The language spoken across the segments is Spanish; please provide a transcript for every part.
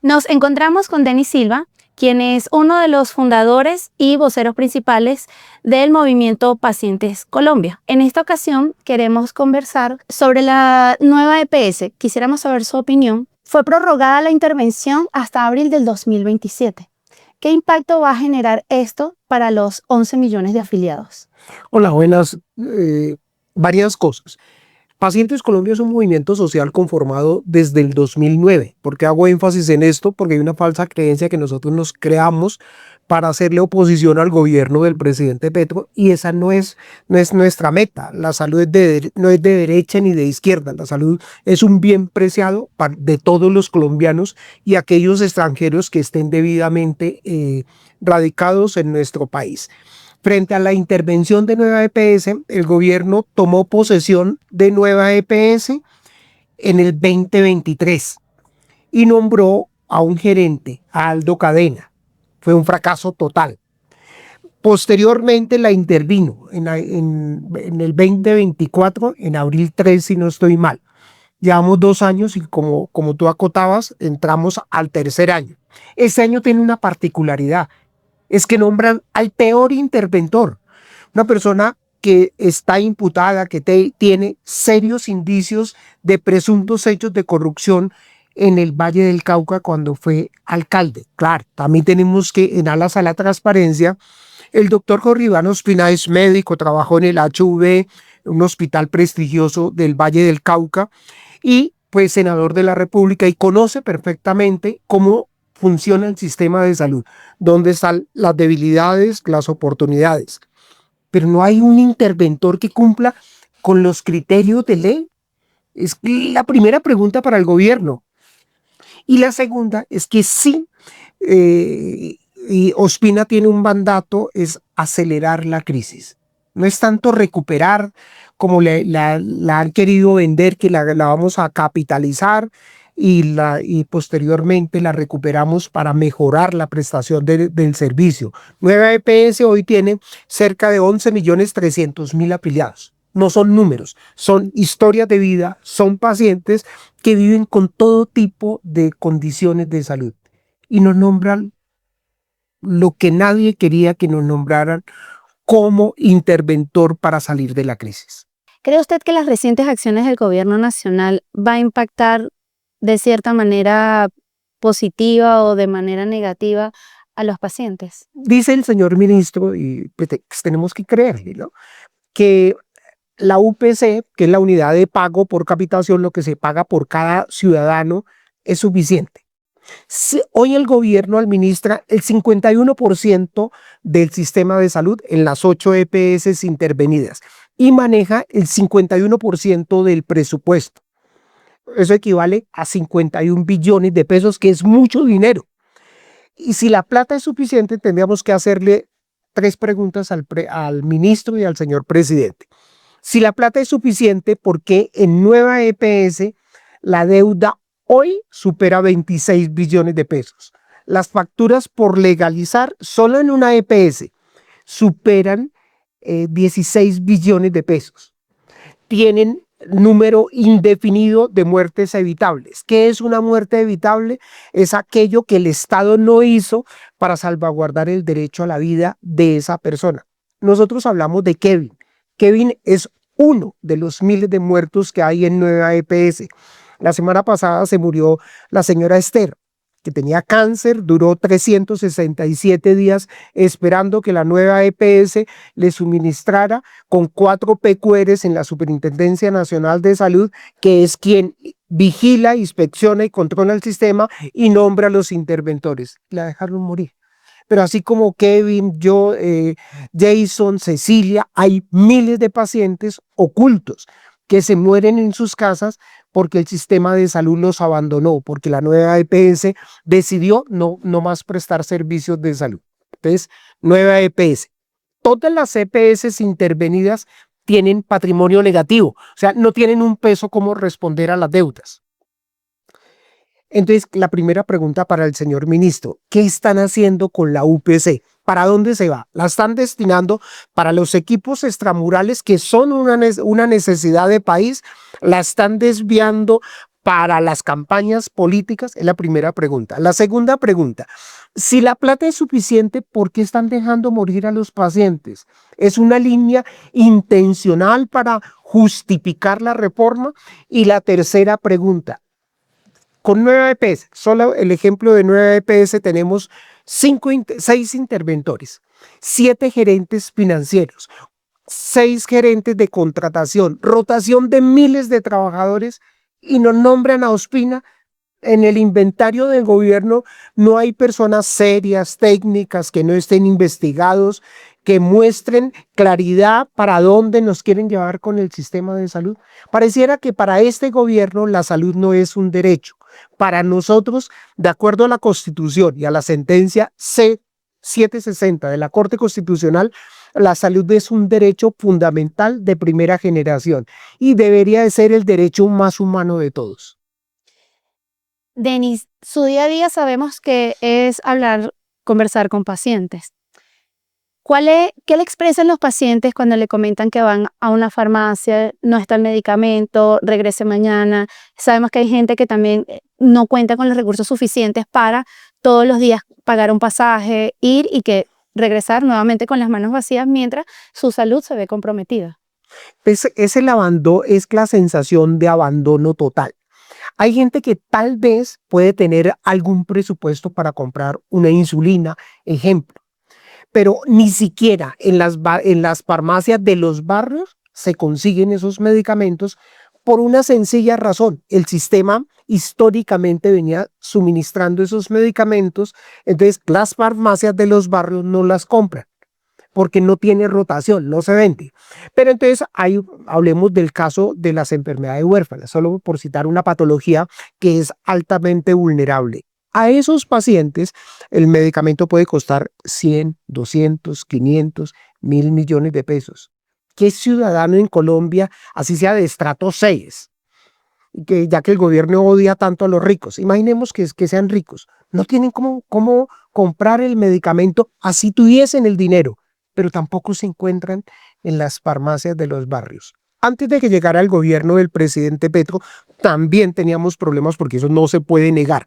Nos encontramos con Denis Silva, quien es uno de los fundadores y voceros principales del movimiento Pacientes Colombia. En esta ocasión queremos conversar sobre la nueva EPS. Quisiéramos saber su opinión. Fue prorrogada la intervención hasta abril del 2027. ¿Qué impacto va a generar esto para los 11 millones de afiliados? Hola, buenas. Varias cosas. Pacientes Colombia es un movimiento social conformado desde el 2009. ¿Por qué hago énfasis en esto? Porque hay una falsa creencia que nosotros nos creamos para hacerle oposición al gobierno del presidente Petro, y esa no es nuestra meta. La salud no es de derecha ni de izquierda. La salud es un bien preciado de todos los colombianos y aquellos extranjeros que estén debidamente radicados en nuestro país. Frente a la intervención de Nueva EPS, el gobierno tomó posesión de Nueva EPS en el 2023 y nombró a un gerente, a Aldo Cadena. Fue un fracaso total. Posteriormente la intervino en el 2024, en abril 3, si no estoy mal. Llevamos 2 años y como tú acotabas, entramos al tercer año. Este año tiene una particularidad. Es que nombran al peor interventor, una persona que está imputada, que tiene serios indicios de presuntos hechos de corrupción en el Valle del Cauca cuando fue alcalde. Claro, también tenemos que, en alas a la transparencia, el doctor Jorge Iván Ospina es médico, trabajó en el HV, un hospital prestigioso del Valle del Cauca, y fue senador de la República y conoce perfectamente cómo funciona el sistema de salud, dónde están las debilidades, las oportunidades. Pero no hay un interventor que cumpla con los criterios de ley. Es la primera pregunta para el gobierno. Y la segunda es que sí, y Ospina tiene un mandato, es acelerar la crisis. No es tanto recuperar como la han querido vender, que la vamos a capitalizar y posteriormente la recuperamos para mejorar la prestación del servicio. Nueva EPS hoy tiene cerca de 11.300.000 afiliados. No son números, son historias de vida, son pacientes que viven con todo tipo de condiciones de salud y nos nombran lo que nadie quería que nos nombraran, como interventor para salir de la crisis. ¿Cree usted que las recientes acciones del gobierno nacional va a impactar de cierta manera positiva o de manera negativa a los pacientes? Dice el señor ministro, y pues tenemos que creerle, ¿no?, que la UPC, que es la unidad de pago por capitación, lo que se paga por cada ciudadano, es suficiente. Hoy el gobierno administra el 51% del sistema de salud en las 8 EPS intervenidas y maneja el 51% del presupuesto. Eso equivale a 51 billones de pesos, que es mucho dinero. Y si la plata es suficiente, tendríamos que hacerle 3 preguntas al ministro y al señor presidente. Si la plata es suficiente, ¿por qué en Nueva EPS la deuda hoy supera 26 billones de pesos? Las facturas por legalizar solo en una EPS superan 16 billones de pesos. Tienen número indefinido de muertes evitables. ¿Qué es una muerte evitable? Es aquello que el Estado no hizo para salvaguardar el derecho a la vida de esa persona. Nosotros hablamos de Kevin. Kevin es uno de los miles de muertos que hay en Nueva EPS. La semana pasada se murió la señora Esther, que tenía cáncer, duró 367 días esperando que la Nueva EPS le suministrara con 4 PQRs en la Superintendencia Nacional de Salud, que es quien vigila, inspecciona y controla el sistema y nombra a los interventores. La dejaron morir. Pero así como Kevin, yo, Jason, Cecilia, hay miles de pacientes ocultos que se mueren en sus casas porque el sistema de salud los abandonó, porque la Nueva EPS decidió no más prestar servicios de salud. Entonces, Nueva EPS. Todas las EPS intervenidas tienen patrimonio negativo, o sea, no tienen un peso como responder a las deudas. Entonces, la primera pregunta para el señor ministro: ¿qué están haciendo con la UPC? ¿Para dónde se va? La están destinando para los equipos extramurales, que son una necesidad de país, la están desviando para las campañas políticas? Es la primera pregunta. La segunda pregunta, si la plata es suficiente, ¿por qué están dejando morir a los pacientes? ¿Es una línea intencional para justificar la reforma? Y la tercera pregunta, con 9 EPS, solo el ejemplo de 9 EPS tenemos 6 interventores, 7 gerentes financieros, 6 gerentes de contratación, rotación de miles de trabajadores y nos nombran a Ospina. En el inventario del gobierno no hay personas serias, técnicas, que no estén investigados, que muestren claridad para dónde nos quieren llevar con el sistema de salud. Pareciera que para este gobierno la salud no es un derecho. Para nosotros, de acuerdo a la Constitución y a la sentencia C-760 de la Corte Constitucional, la salud es un derecho fundamental de primera generación y debería de ser el derecho más humano de todos. Denis, su día a día sabemos que es hablar, conversar con pacientes. ¿Qué le expresan los pacientes cuando le comentan que van a una farmacia, no está el medicamento, regrese mañana? Sabemos que hay gente que también no cuenta con los recursos suficientes para todos los días pagar un pasaje, ir y que regresar nuevamente con las manos vacías mientras su salud se ve comprometida. Es el abandono, es la sensación de abandono total. Hay gente que tal vez puede tener algún presupuesto para comprar una insulina, ejemplo, pero ni siquiera en las farmacias de los barrios se consiguen esos medicamentos por una sencilla razón. El sistema históricamente venía suministrando esos medicamentos, entonces las farmacias de los barrios no las compran porque no tiene rotación, no se vende. Pero entonces hablemos del caso de las enfermedades huérfanas, solo por citar una patología que es altamente vulnerable. A esos pacientes el medicamento puede costar 100, 200, 500, 1.000 millones de pesos. ¿Qué ciudadano en Colombia, así sea de estrato 6, ya que el gobierno odia tanto a los ricos, imaginemos que sean ricos, no tienen cómo comprar el medicamento así tuviesen el dinero, pero tampoco se encuentran en las farmacias de los barrios? Antes de que llegara el gobierno del presidente Petro, también teníamos problemas porque eso no se puede negar,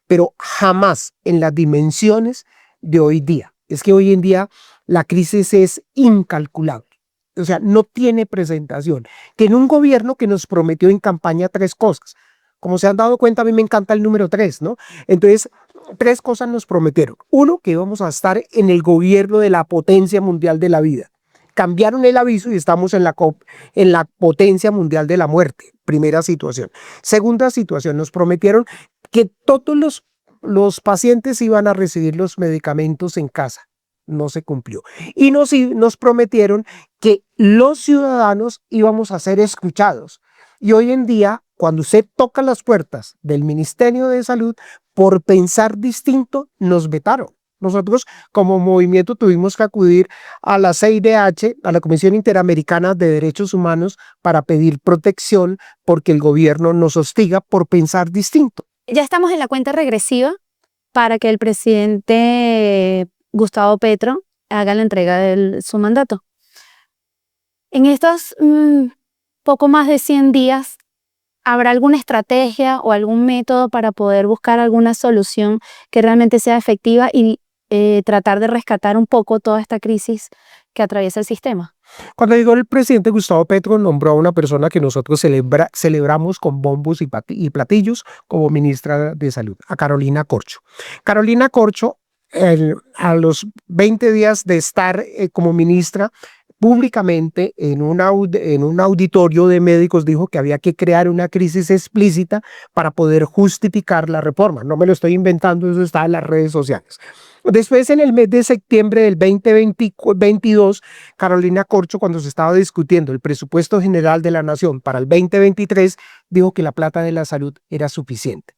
pero jamás en las dimensiones de hoy día. Es que hoy en día la crisis es incalculable. O sea, no tiene presentación. Que en un gobierno que nos prometió en campaña 3 cosas. Como se han dado cuenta, a mí me encanta el número 3, ¿no? Entonces, 3 cosas nos prometieron. Uno, que íbamos a estar en el gobierno de la potencia mundial de la vida. Cambiaron el aviso y estamos en la potencia mundial de la muerte. Primera situación. Segunda situación, nos prometieron que todos los pacientes iban a recibir los medicamentos en casa. No se cumplió. Y nos prometieron que los ciudadanos íbamos a ser escuchados. Y hoy en día, cuando usted toca las puertas del Ministerio de Salud, por pensar distinto, nos vetaron. Nosotros como movimiento tuvimos que acudir a la CIDH, a la Comisión Interamericana de Derechos Humanos, para pedir protección porque el gobierno nos hostiga por pensar distinto. Ya estamos en la cuenta regresiva para que el presidente Gustavo Petro haga la entrega de su mandato. En estos poco más de 100 días, ¿habrá alguna estrategia o algún método para poder buscar alguna solución que realmente sea efectiva y tratar de rescatar un poco toda esta crisis que atraviesa el sistema? Cuando llegó el presidente Gustavo Petro, nombró a una persona que nosotros celebramos con bombos y platillos como ministra de Salud, a Carolina Corcho. Carolina Corcho, a los 20 días de estar como ministra, públicamente en un auditorio de médicos dijo que había que crear una crisis explícita para poder justificar la reforma. No me lo estoy inventando, eso está en las redes sociales. Después, en el mes de septiembre del 2022, Carolina Corcho, cuando se estaba discutiendo el presupuesto general de la Nación para el 2023, dijo que la plata de la salud era suficiente.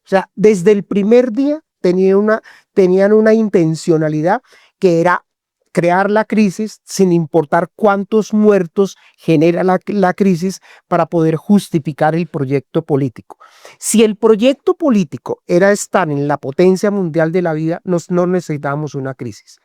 O sea, desde el primer día tenían una intencionalidad que era crear la crisis sin importar cuántos muertos genera la crisis para poder justificar el proyecto político. Si el proyecto político era estar en la potencia mundial de la vida, no necesitábamos una crisis.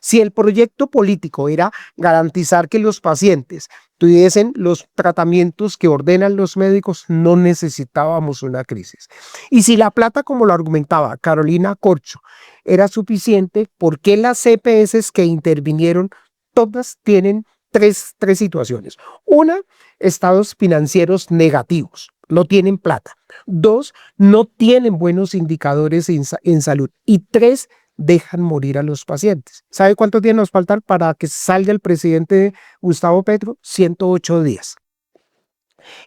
Si el proyecto político era garantizar que los pacientes tuviesen los tratamientos que ordenan los médicos, no necesitábamos una crisis. Y si la plata, como lo argumentaba Carolina Corcho, era suficiente, ¿por qué las EPS que intervinieron todas tienen tres situaciones? Una, estados financieros negativos, no tienen plata. Dos, no tienen buenos indicadores en salud. Y tres, dejan morir a los pacientes. ¿Sabe cuántos días nos faltan para que salga el presidente Gustavo Petro? 108 días.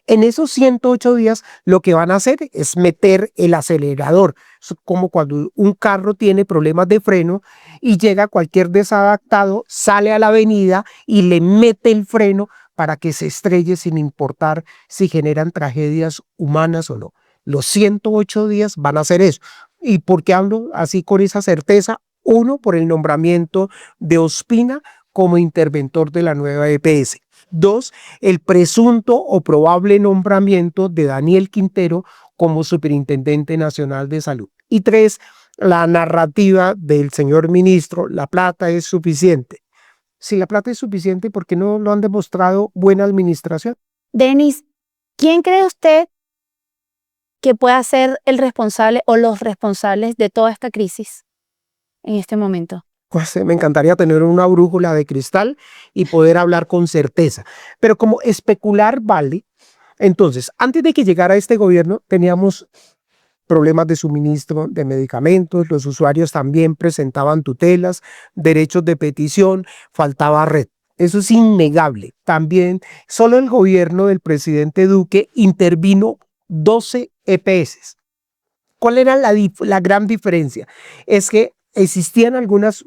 En esos 108 días lo que van a hacer es meter el acelerador. Es como cuando un carro tiene problemas de freno y llega cualquier desadaptado, sale a la avenida y le mete el freno para que se estrelle sin importar si generan tragedias humanas o no. Los 108 días van a hacer eso. ¿Y por qué hablo así con esa certeza? Uno, por el nombramiento de Ospina como interventor de la nueva EPS. Dos, el presunto o probable nombramiento de Daniel Quintero como Superintendente Nacional de Salud. Y tres, la narrativa del señor ministro, la plata es suficiente. Si la plata es suficiente, ¿por qué no lo han demostrado buena administración? Denis, ¿quién cree usted que pueda ser el responsable o los responsables de toda esta crisis en este momento? Pues me encantaría tener una brújula de cristal y poder hablar con certeza. Pero como especular vale, entonces, antes de que llegara este gobierno, teníamos problemas de suministro de medicamentos, los usuarios también presentaban tutelas, derechos de petición, faltaba red. Eso es innegable. También, solo el gobierno del presidente Duque intervino 12 EPS. ¿Cuál era la gran diferencia? Es que existían algunas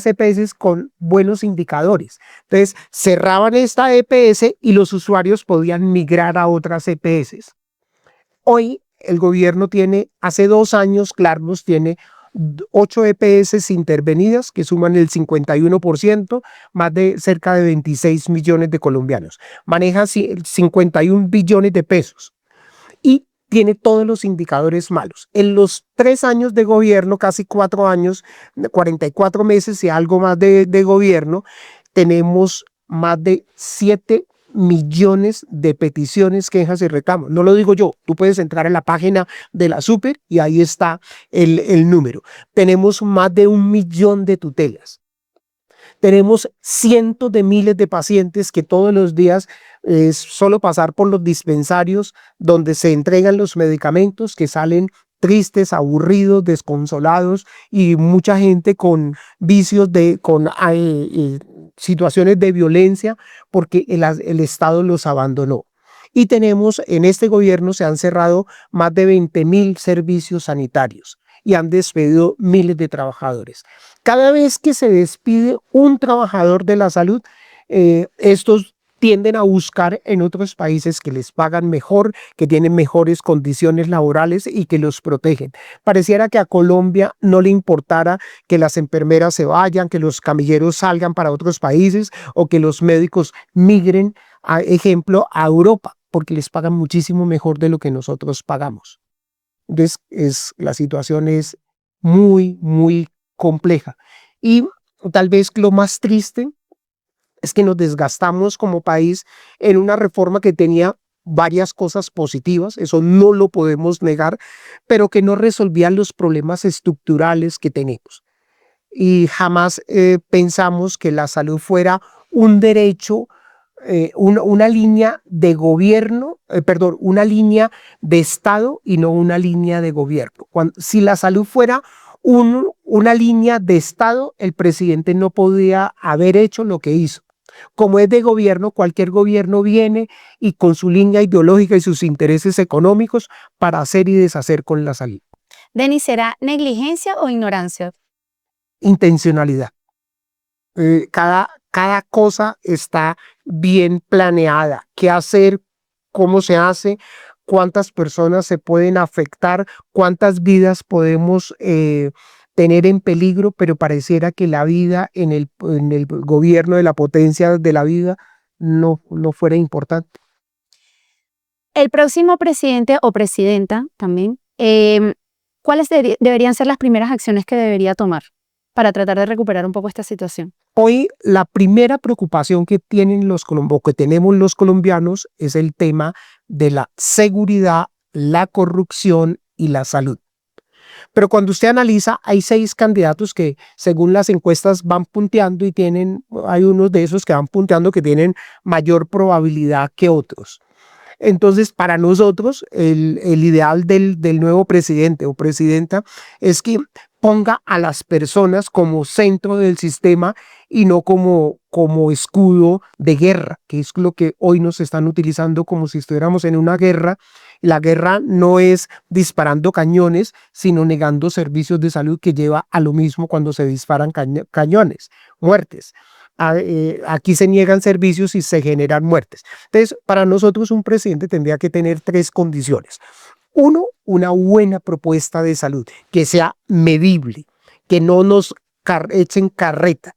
EPS con buenos indicadores. Entonces, cerraban esta EPS y los usuarios podían migrar a otras EPS. Hoy, el gobierno tiene, hace 2 años, Clarnos tiene 8 EPS intervenidas que suman el 51%, más de cerca de 26 millones de colombianos. Maneja 51 billones de pesos. Y tiene todos los indicadores malos. En los 3 años de gobierno, casi 4 años, 44 meses y algo más de gobierno, tenemos más de 7 millones de peticiones, quejas y reclamos. No lo digo yo, tú puedes entrar en la página de la Super y ahí está el número. Tenemos más de 1 millón de tutelas. Tenemos cientos de miles de pacientes que todos los días es solo pasar por los dispensarios donde se entregan los medicamentos que salen tristes, aburridos, desconsolados y mucha gente con vicios, con situaciones de violencia porque el Estado los abandonó. Y tenemos, en este gobierno se han cerrado más de 20.000 servicios sanitarios y han despedido miles de trabajadores. Cada vez que se despide un trabajador de la salud, estos tienden a buscar en otros países que les pagan mejor, que tienen mejores condiciones laborales y que los protegen. Pareciera que a Colombia no le importara que las enfermeras se vayan, que los camilleros salgan para otros países o que los médicos migren, a ejemplo, a Europa, porque les pagan muchísimo mejor de lo que nosotros pagamos. Entonces, la situación es muy, muy compleja. Y tal vez lo más triste es que nos desgastamos como país en una reforma que tenía varias cosas positivas, eso no lo podemos negar, pero que no resolvían los problemas estructurales que tenemos. Y jamás pensamos que la salud fuera un derecho, una línea de gobierno, una línea de Estado y no una línea de gobierno. Si la salud fuera una línea de Estado, el presidente no podía haber hecho lo que hizo. Como es de gobierno, cualquier gobierno viene y con su línea ideológica y sus intereses económicos para hacer y deshacer con la salud. Denis, ¿será negligencia o ignorancia? Intencionalidad. Cada cosa está bien planeada. ¿Qué hacer? ¿Cómo se hace? ¿Cuántas personas se pueden afectar? ¿Cuántas vidas podemos tener en peligro? Pero pareciera que la vida en el gobierno de la potencia de la vida no fuera importante. El próximo presidente o presidenta también, ¿cuáles deberían ser las primeras acciones que debería tomar? para tratar de recuperar un poco esta situación? Hoy la primera preocupación que tienen que tenemos los colombianos es el tema de la seguridad, la corrupción y la salud. Pero cuando usted analiza, hay 6 candidatos que según las encuestas van punteando y hay unos de esos que van punteando que tienen mayor probabilidad que otros. Entonces, para nosotros, el ideal del nuevo presidente o presidenta es que ponga a las personas como centro del sistema y no como escudo de guerra, que es lo que hoy nos están utilizando como si estuviéramos en una guerra. La guerra no es disparando cañones, sino negando servicios de salud, que lleva a lo mismo cuando se disparan cañones, muertes. Aquí se niegan servicios y se generan muertes. Entonces, para nosotros un presidente tendría que tener 3 condiciones. Uno, una buena propuesta de salud, que sea medible, que no nos echen carreta,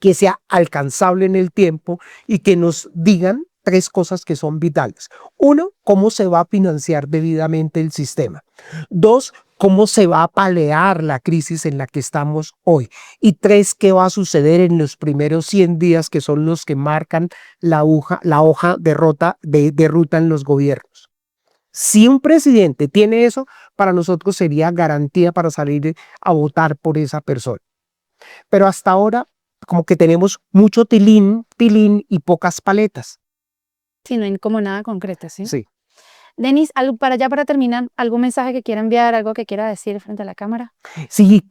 que sea alcanzable en el tiempo y que nos digan 3 cosas que son vitales. Uno, cómo se va a financiar debidamente el sistema. 2, cómo se va a paliar la crisis en la que estamos hoy. Y 3, qué va a suceder en los primeros 100 días, que son los que marcan la hoja de ruta en los gobiernos. Si un presidente tiene eso, para nosotros sería garantía para salir a votar por esa persona. Pero hasta ahora, como que tenemos mucho tilín y pocas paletas. Sí, no hay como nada concreto, ¿sí? Sí. Denis, para terminar, ¿algún mensaje que quiera enviar, algo que quiera decir frente a la cámara? Sí,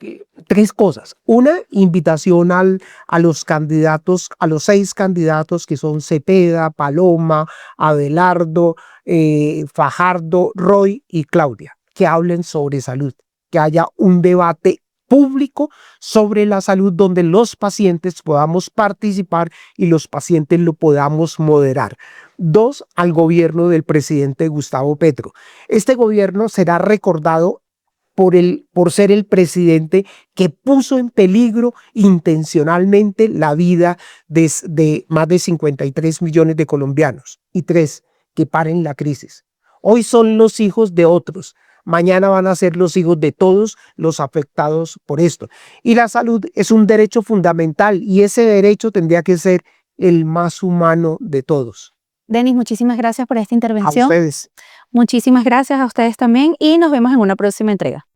3 cosas. Una, invitación a los candidatos, a los 6 candidatos que son Cepeda, Paloma, Abelardo, Fajardo, Roy y Claudia, que hablen sobre salud, que haya un debate público sobre la salud donde los pacientes podamos participar y los pacientes lo podamos moderar. 2, al gobierno del presidente Gustavo Petro. Este gobierno será recordado por ser el presidente que puso en peligro intencionalmente la vida de más de 53 millones de colombianos. Y 3, que paren la crisis. Hoy son los hijos de otros, mañana van a ser los hijos de todos los afectados por esto. Y la salud es un derecho fundamental y ese derecho tendría que ser el más humano de todos. Denis, muchísimas gracias por esta intervención. A ustedes. Muchísimas gracias a ustedes también y nos vemos en una próxima entrega.